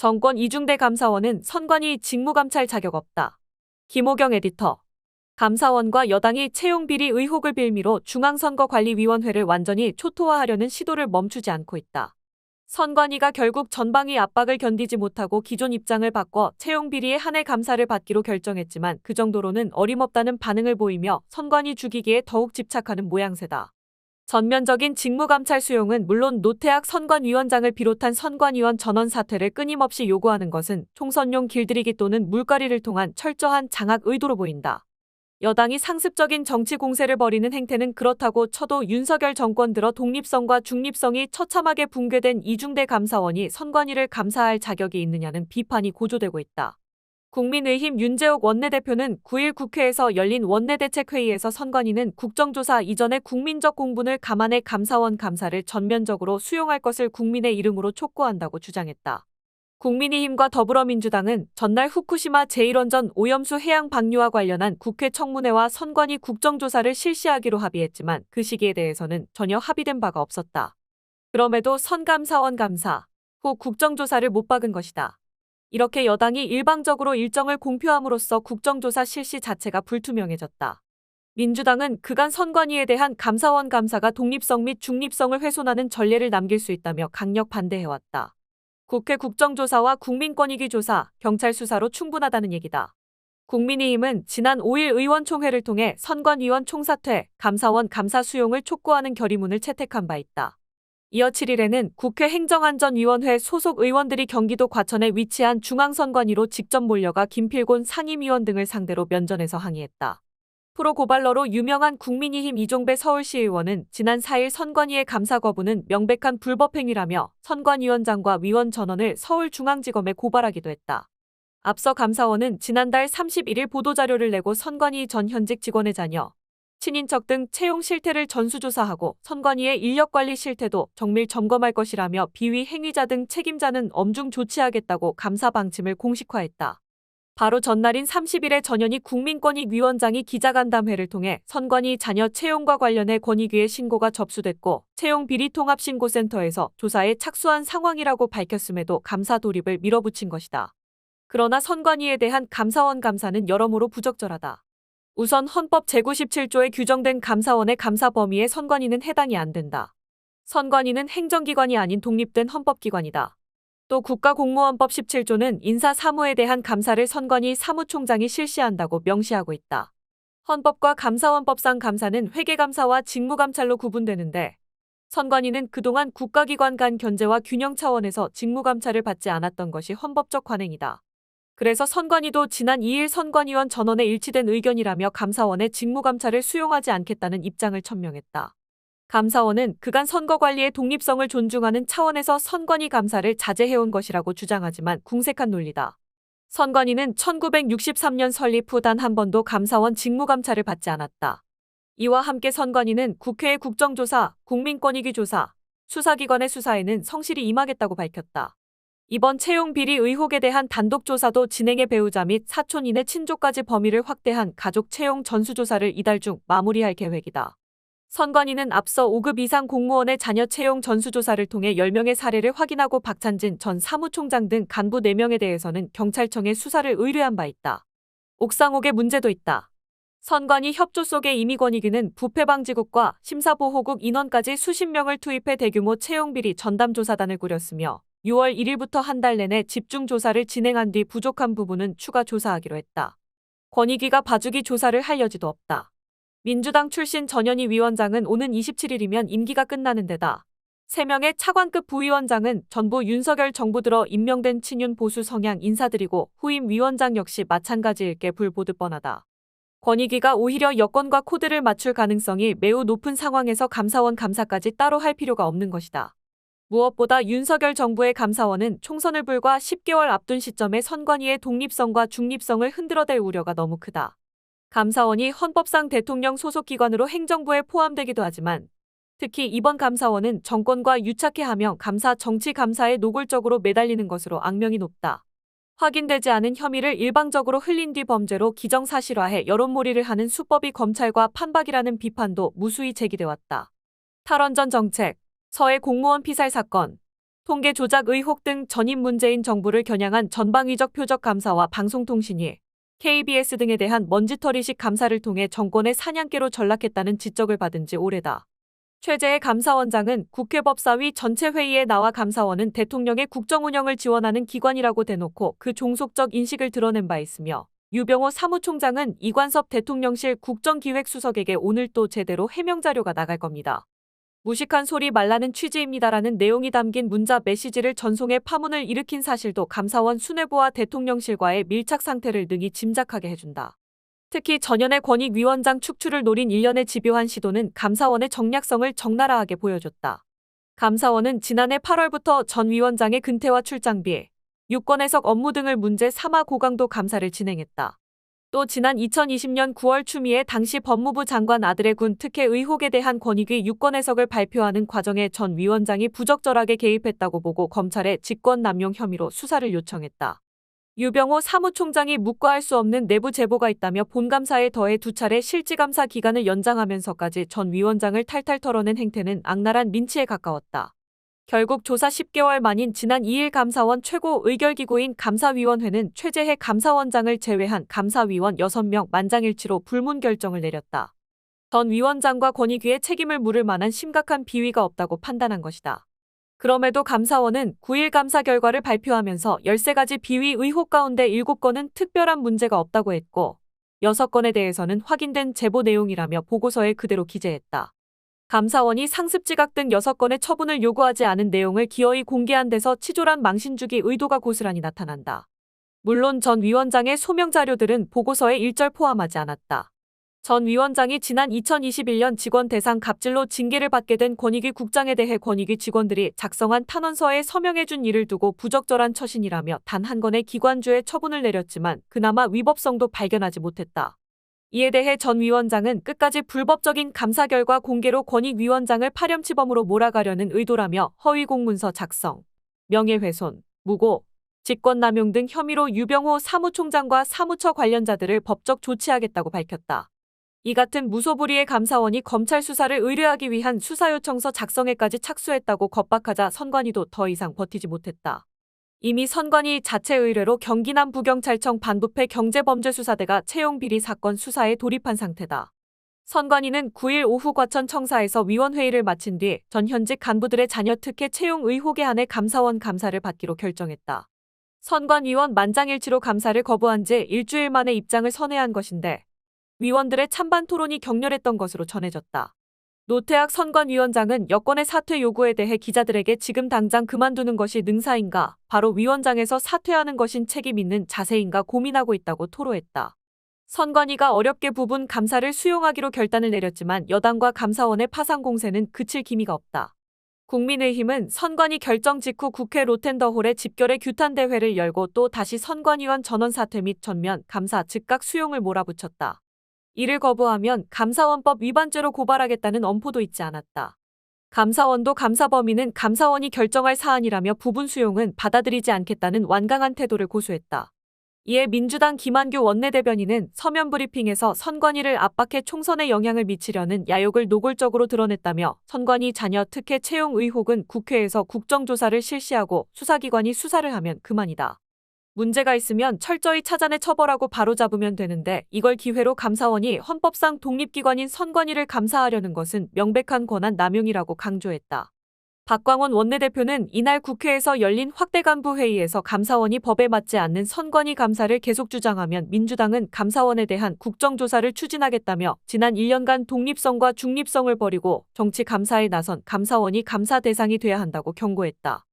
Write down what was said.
정권 이중대 감사원은 선관위 직무감찰 자격 없다. 김호경 에디터. 감사원과 여당이 채용비리 의혹을 빌미로 중앙선거관리위원회를 완전히 초토화하려는 시도를 멈추지 않고 있다. 선관위가 결국 전방위 압박을 견디지 못하고 기존 입장을 바꿔 채용비리의 한 해 감사를 받기로 결정했지만 그 정도로는 어림없다는 반응을 보이며 선관위 죽이기에 더욱 집착하는 모양새다. 전면적인 직무감찰 수용은 물론 노태악 선관위원장을 비롯한 선관위원 전원 사퇴를 끊임없이 요구하는 것은 총선용 길들이기 또는 물갈이를 통한 철저한 장악 의도로 보인다. 여당이 상습적인 정치 공세를 벌이는 행태는 그렇다고 쳐도 윤석열 정권 들어 독립성과 중립성이 처참하게 붕괴된 이중대 감사원이 선관위를 감사할 자격이 있느냐는 비판이 고조되고 있다. 국민의힘 윤재옥 원내대표는 9일 국회에서 열린 원내대책회의에서 선관위는 국정조사 이전의 국민적 공분을 감안해 감사원 감사를 전면적으로 수용할 것을 국민의 이름으로 촉구한다고 주장했다. 국민의힘과 더불어민주당은 전날 후쿠시마 제1원전 오염수 해양 방류와 관련한 국회 청문회와 선관위 국정조사를 실시하기로 합의했지만 그 시기에 대해서는 전혀 합의된 바가 없었다. 그럼에도 선감사원 감사 후 국정조사를 못 박은 것이다. 이렇게 여당이 일방적으로 일정을 공표함으로써 국정조사 실시 자체가 불투명해졌다. 민주당은 그간 선관위에 대한 감사원 감사가 독립성 및 중립성을 훼손하는 전례를 남길 수 있다며 강력 반대해왔다. 국회 국정조사와 국민권익위 조사, 경찰 수사로 충분하다는 얘기다. 국민의힘은 지난 5일 의원총회를 통해 선관위원 총사퇴, 감사원 감사 수용을 촉구하는 결의문을 채택한 바 있다. 이어 7일에는 국회 행정안전위원회 소속 의원들이 경기도 과천에 위치한 중앙선관위로 직접 몰려가 김필곤 상임위원 등을 상대로 면전에서 항의했다. 프로고발러로 유명한 국민의힘 이종배 서울시의원은 지난 4일 선관위의 감사 거부는 명백한 불법행위라며 선관위원장과 위원 전원을 서울중앙지검에 고발하기도 했다. 앞서 감사원은 지난달 31일 보도자료를 내고 선관위 전 현직 직원의 자녀, 친인척 등 채용 실태를 전수조사하고 선관위의 인력관리 실태도 정밀 점검할 것이라며 비위 행위자 등 책임자는 엄중 조치하겠다고 감사 방침을 공식화했다. 바로 전날인 30일에 전현희 국민권익위원장이 기자간담회를 통해 선관위 자녀 채용과 관련해 권익위에 신고가 접수됐고 채용비리통합신고센터에서 조사에 착수한 상황이라고 밝혔음에도 감사 돌입을 밀어붙인 것이다. 그러나 선관위에 대한 감사원 감사는 여러모로 부적절하다. 우선 헌법 제97조에 규정된 감사원의 감사 범위에 선관위는 해당이 안 된다. 선관위는 행정기관이 아닌 독립된 헌법기관이다. 또 국가공무원법 17조는 인사사무에 대한 감사를 선관위 사무총장이 실시한다고 명시하고 있다. 헌법과 감사원법상 감사는 회계감사와 직무감찰로 구분되는데 선관위는 그동안 국가기관 간 견제와 균형 차원에서 직무감찰을 받지 않았던 것이 헌법적 관행이다. 그래서 선관위도 지난 2일 선관위원 전원의 일치된 의견이라며 감사원의 직무감찰을 수용하지 않겠다는 입장을 천명했다. 감사원은 그간 선거관리의 독립성을 존중하는 차원에서 선관위 감사를 자제해온 것이라고 주장하지만 궁색한 논리다. 선관위는 1963년 설립 후 단 한 번도 감사원 직무감찰을 받지 않았다. 이와 함께 선관위는 국회의 국정조사, 국민권익위 조사, 수사기관의 수사에는 성실히 임하겠다고 밝혔다. 이번 채용비리 의혹에 대한 단독조사도 진행해 배우자 및 사촌 이내 친족까지 범위를 확대한 가족 채용 전수조사를 이달 중 마무리할 계획이다. 선관위는 앞서 5급 이상 공무원의 자녀 채용 전수조사를 통해 10명의 사례를 확인하고 박찬진 전 사무총장 등 간부 4명에 대해서는 경찰청에 수사를 의뢰한 바 있다. 옥상옥의 문제도 있다. 선관위 협조 속의 임의권익위는 부패방지국과 심사보호국 인원까지 수십 명을 투입해 대규모 채용비리 전담조사단을 꾸렸으며 6월 1일부터 한 달 내내 집중조사를 진행한 뒤 부족한 부분은 추가 조사하기로 했다. 권익위가 봐주기 조사를 할 여지도 없다. 민주당 출신 전현희 위원장은 오는 27일이면 임기가 끝나는 데다 3명의 차관급 부위원장은 전부 윤석열 정부 들어 임명된 친윤 보수 성향 인사들이고 후임 위원장 역시 마찬가지일 게 불보듯 뻔하다. 권익위가 오히려 여권과 코드를 맞출 가능성이 매우 높은 상황에서 감사원 감사까지 따로 할 필요가 없는 것이다. 무엇보다 윤석열 정부의 감사원은 총선을 불과 10개월 앞둔 시점에 선관위의 독립성과 중립성을 흔들어댈 우려가 너무 크다. 감사원이 헌법상 대통령 소속기관으로 행정부에 포함되기도 하지만 특히 이번 감사원은 정권과 유착해하며 감사 정치 감사에 노골적으로 매달리는 것으로 악명이 높다. 확인되지 않은 혐의를 일방적으로 흘린 뒤 범죄로 기정사실화해 여론몰이를 하는 수법이 검찰과 판박이라는 비판도 무수히 제기돼 왔다. 탈원전 정책, 서해 공무원 피살 사건, 통계 조작 의혹 등 전임 문재인 정부를 겨냥한 전방위적 표적 감사와 방송통신위, KBS 등에 대한 먼지털이식 감사를 통해 정권의 사냥개로 전락했다는 지적을 받은 지 오래다. 최재해 감사원장은 국회 법사위 전체 회의에 나와 감사원은 대통령의 국정운영을 지원하는 기관이라고 대놓고 그 종속적 인식을 드러낸 바 있으며, 유병호 사무총장은 이관섭 대통령실 국정기획수석에게 오늘 또 제대로 해명자료가 나갈 겁니다. 무식한 소리 말라는 취지입니다라는 내용이 담긴 문자 메시지를 전송해 파문을 일으킨 사실도 감사원 수뇌부와 대통령실과의 밀착 상태를 능히 짐작하게 해준다. 특히 전현의 권익위원장 축출을 노린 일련의 집요한 시도는 감사원의 정략성을 적나라하게 보여줬다. 감사원은 지난해 8월부터 전 위원장의 근태와 출장비, 유권 해석 업무 등을 문제 삼아 고강도 감사를 진행했다. 또 지난 2020년 9월 추미애 당시 법무부 장관 아들의 군 특혜 의혹에 대한 권익위 유권 해석을 발표하는 과정에 전 위원장이 부적절하게 개입했다고 보고 검찰에 직권남용 혐의로 수사를 요청했다. 유병호 사무총장이 묵과할 수 없는 내부 제보가 있다며 본감사에 더해 2차례 실지감사 기간을 연장하면서까지 전 위원장을 탈탈 털어낸 행태는 악랄한 린치에 가까웠다. 결국 조사 10개월 만인 지난 2일 감사원 최고 의결기구인 감사위원회는 최재해 감사원장을 제외한 감사위원 6명 만장일치로 불문 결정을 내렸다. 전 위원장과 권익위에 책임을 물을 만한 심각한 비위가 없다고 판단한 것이다. 그럼에도 감사원은 9일 감사 결과를 발표하면서 13가지 비위 의혹 가운데 7건은 특별한 문제가 없다고 했고 6건에 대해서는 확인된 제보 내용이라며 보고서에 그대로 기재했다. 감사원이 상습지각 등 6건의 처분을 요구하지 않은 내용을 기어이 공개한 데서 치졸한 망신 주기 의도가 고스란히 나타난다. 물론 전 위원장의 소명 자료들은 보고서에 일절 포함하지 않았다. 전 위원장이 지난 2021년 직원 대상 갑질로 징계를 받게 된 권익위 국장에 대해 권익위 직원들이 작성한 탄원서에 서명해준 일을 두고 부적절한 처신이라며 단 한 건의 기관주의 처분을 내렸지만 그나마 위법성도 발견하지 못했다. 이에 대해 전 위원장은 끝까지 불법적인 감사 결과 공개로 권익위원장을 파렴치범으로 몰아가려는 의도라며 허위 공문서 작성, 명예훼손, 무고, 직권남용 등 혐의로 유병호 사무총장과 사무처 관련자들을 법적 조치하겠다고 밝혔다. 이 같은 무소불위의 감사원이 검찰 수사를 의뢰하기 위한 수사요청서 작성에까지 착수했다고 겁박하자 선관위도 더 이상 버티지 못했다. 이미 선관위 자체 의뢰로 경기 남부경찰청 반부패 경제범죄수사대가 채용비리 사건 수사에 돌입한 상태다. 선관위는 9일 오후 과천청사에서 위원회의를 마친 뒤 전 현직 간부들의 자녀 특혜 채용 의혹에 한해 감사원 감사를 받기로 결정했다. 선관위원 만장일치로 감사를 거부한 지 일주일 만에 입장을 선회한 것인데 위원들의 찬반 토론이 격렬했던 것으로 전해졌다. 노태학 선관위원장은 여권의 사퇴 요구에 대해 기자들에게 지금 당장 그만두는 것이 능사인가, 바로 위원장에서 사퇴하는 것인 책임 있는 자세인가 고민하고 있다고 토로했다. 선관위가 어렵게 부분 감사를 수용하기로 결단을 내렸지만 여당과 감사원의 파상 공세는 그칠 기미가 없다. 국민의힘은 선관위 결정 직후 국회 로텐더홀에 집결의 규탄 대회를 열고 또 다시 선관위원 전원 사퇴 및 전면 감사 즉각 수용을 몰아붙였다. 이를 거부하면 감사원법 위반죄로 고발하겠다는 엄포도 잊지 않았다. 감사원도 감사 범위는 감사원이 결정할 사안이라며 부분 수용은 받아들이지 않겠다는 완강한 태도를 고수했다. 이에 민주당 김한규 원내대변인은 서면 브리핑에서 선관위를 압박해 총선에 영향을 미치려는 야욕을 노골적으로 드러냈다며 선관위 자녀 특혜 채용 의혹은 국회에서 국정조사를 실시하고 수사기관이 수사를 하면 그만이다. 문제가 있으면 철저히 찾아내 처벌하고 바로잡으면 되는데 이걸 기회로 감사원이 헌법상 독립기관인 선관위를 감사하려는 것은 명백한 권한 남용이라고 강조했다. 박광원 원내대표는 이날 국회에서 열린 확대 간부 회의에서 감사원이 법에 맞지 않는 선관위 감사를 계속 주장하면 민주당은 감사원에 대한 국정조사를 추진하겠다며 지난 1년간 독립성과 중립성을 버리고 정치 감사에 나선 감사원이 감사 대상이 돼야 한다고 경고했다.